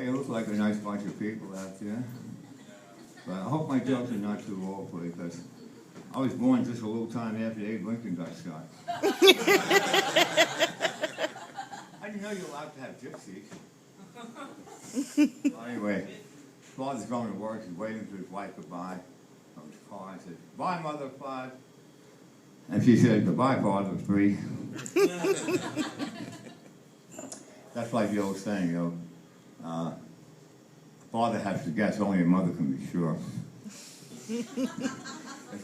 Hey, it looks like a nice bunch of people out there. But I hope my jokes are not too awful because I was born just a little time after Abe Lincoln got shot. I didn't know you were allowed to have gypsies. Well, anyway, father's going to work. He's waiting for his wife to buy from his car. He said, "Bye, Mother, 5." And she said, "Goodbye, Father, 3." That's like the old saying, you know. Father has to guess, only a mother can be sure. This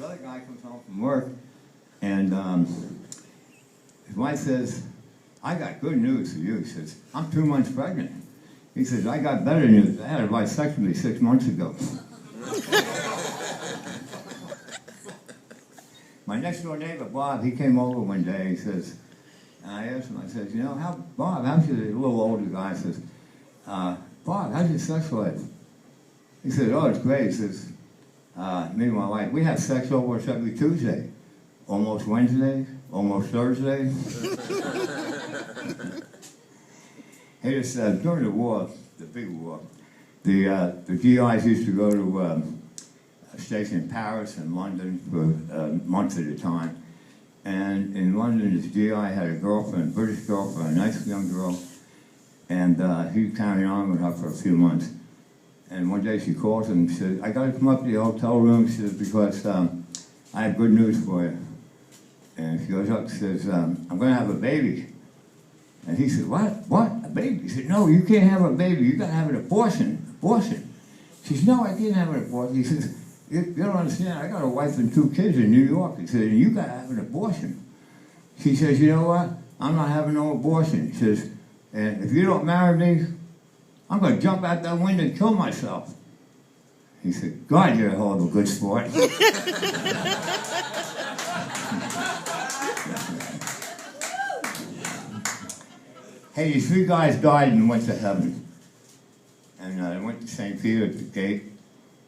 other guy comes home from work, and his wife says, "I got good news for you." He says, "I'm 2 months pregnant." He says, "I got better news. I had a vasectomy 6 months ago." My next door neighbor, Bob, he came over one day. He says, and I asked him, I said, "You know, Bob, how's your," a little older guy says, "Bob, how's your sex life?" He said, "Oh, it's great." He says, "Me and my wife, we have sex almost every Tuesday, almost Wednesday, almost Thursday." Hey, it's during the war, the big war, the GIs used to go to a station in Paris and London for months at a time. And in London, this GI had a girlfriend, a British girlfriend, a nice young girl, and he was carrying on with her for a few months. And one day she calls him and says, "I got to come up to the hotel room," she says, "because I have good news for you." And she goes up and says, "I'm going to have a baby." And he said, "What? What? A baby?" He said, "No, you can't have a baby. You got to have an abortion. Abortion." She says, "No, I can't have an abortion." He says, "You don't understand. I got a wife and 2 kids in New York." He said, "You got to have an abortion." She says, "You know what? I'm not having no abortion." He says, "And if you don't marry me, I'm going to jump out that window and kill myself." He said, "God, you're a hell of a good sport." Hey, these 3 guys died and went to heaven. And they went to St. Peter at the gate.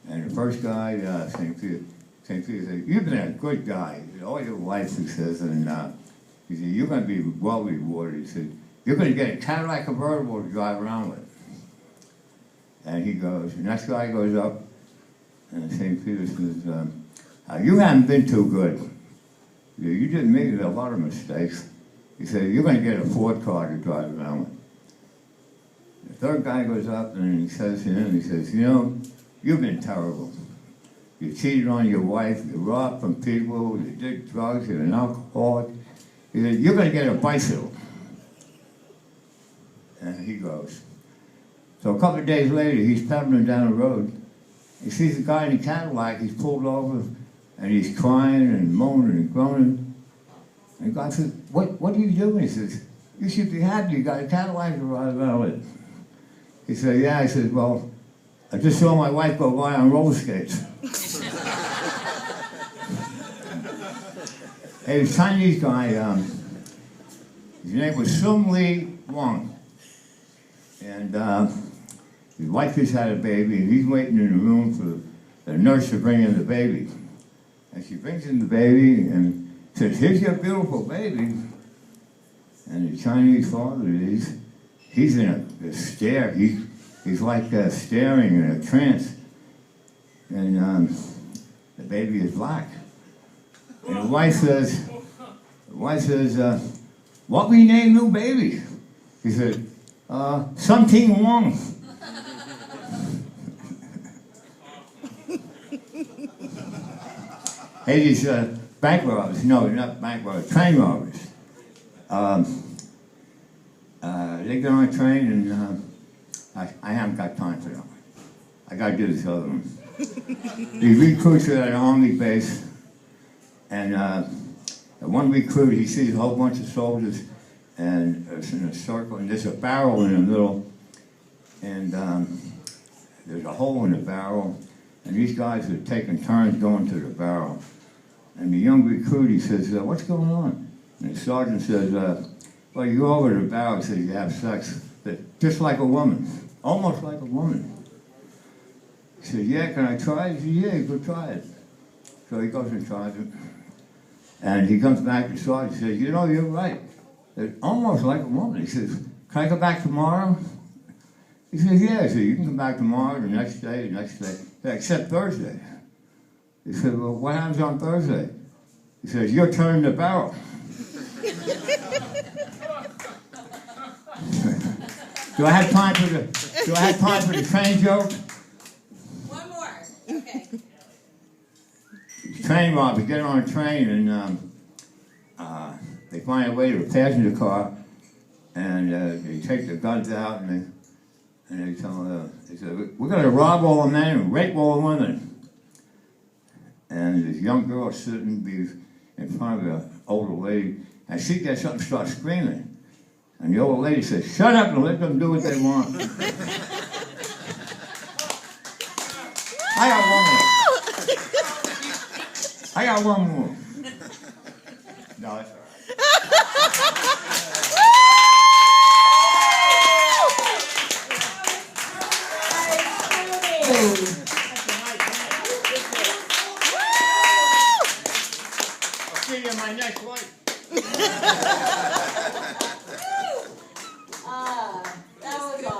And the first guy, St. Peter said, "You've been a good guy all your life," he says, and he said, "You're going to be well rewarded." He said, "You're going to get a Cadillac convertible to drive around with." And he goes, the next guy goes up, and St. Peter says, "You haven't been too good. You did make a lot of mistakes." He said, "You're going to get a Ford car to drive around with." The third guy goes up and he says to him, he says, "You know, you've been terrible. You cheated on your wife, you robbed from people, you did drugs, you're an alcoholic." He said, "You're going to get a bicycle." And he goes. So a couple of days later, he's pedaling down the road. He sees a guy in a Cadillac, he's pulled over, and he's crying and moaning and groaning. And God says, what are you doing?" He says, "You should be happy, you got a Cadillac to ride around with." He said, "Yeah." He says, "Well, I just saw my wife go by on roller skates." Hey, this Chinese guy, his name was Sung Lee Wang. And his wife just had a baby, and he's waiting in the room for the nurse to bring in the baby. And she brings in the baby and says, "Here's your beautiful baby." And the Chinese father, he's in a stare. He's like staring in a trance. And the baby is black. And the wife says, "What we name new baby?" He said, "Something wrong." Hey, these bank robbers, no, not bank robbers, train robbers. They get on a train and I haven't got time for them. I got to do this other one. These recruits are at an army base, and one recruit, he sees a whole bunch of soldiers, and it's in a circle, and there's a barrel in the middle, and there's a hole in the barrel, and these guys are taking turns going to the barrel. And the young recruit, he says, "What's going on?" And the sergeant says, "Well, you go over to the barrel," he says, "you have sex, just like a woman, almost like a woman." He says, "Yeah, can I try it?" He says, "Yeah, you could try it." So he goes and tries it. And he comes back to the sergeant and says, "You know, you're right. It's almost like a woman." He says, "Can I go back tomorrow?" He says, yeah. He said, you can come back tomorrow, the next day, the next day. He said, except Thursday. He said, well, what happens on Thursday? He says, you're turning the barrel. Do I have time for the train joke? One more. Okay. Train robber, get on a train and they find a way to a passenger car and they take the guns out and they tell them, they said, we're going to rob all the men and rape all the women. And this young girl sitting in front of an older lady and she gets up and starts screaming. And the old lady says, shut up and let them do what they want. I got one more. No, that's all right. I'll see you in my next life.